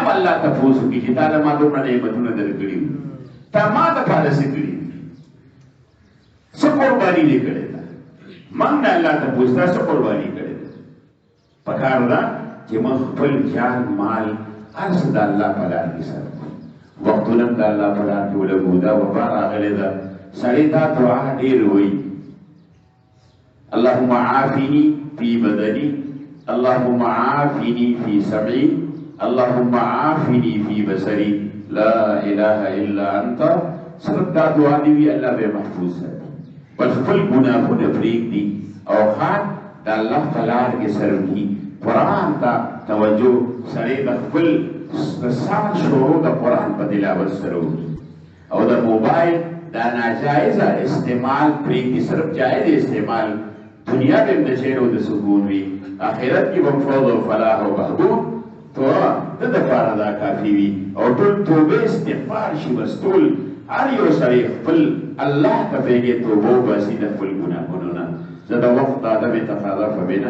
به الله تاسو کې چې تعالی ما دومره نعمتونه درکړي تا ما ته پاره سکړي څه قرباني دې کړې ده من نه الله تاسو ته څه قرباني کړې ده پکار ده چې موږ خپل جان مال هر څه د الله په لار کې سره وختونه د الله په لار کې ولګو دا وبا راغلی ده سړی دا دعا ډېر وایي اللهم عافني في بدني اللهم عافني في سمعي اللهم عافني في بصري لا اله الا انت صرف دا دعا دی وی الله به محفوظ ساتي بل خپل ګناهونه پرېږدي او خان د الله په لار کې سره کی قرآن ته توجه سړی د خپل سال شروع د قرآن په تلاوت سره او د موبایل دا ناجایز استعمال پرېږدي صرف جایز استعمال دنیا به د چیرو د سکون وي آخرت کې به فوز او فلاح او بهبود تو د دپاره دا کافي وي او ټول توبه استغفار شي بس ټول هر یو سړی خپل الله ته پرېږدي توبه وباسي د خپل ګناهونو نه زه د وخت د ادب تقاضا په بنا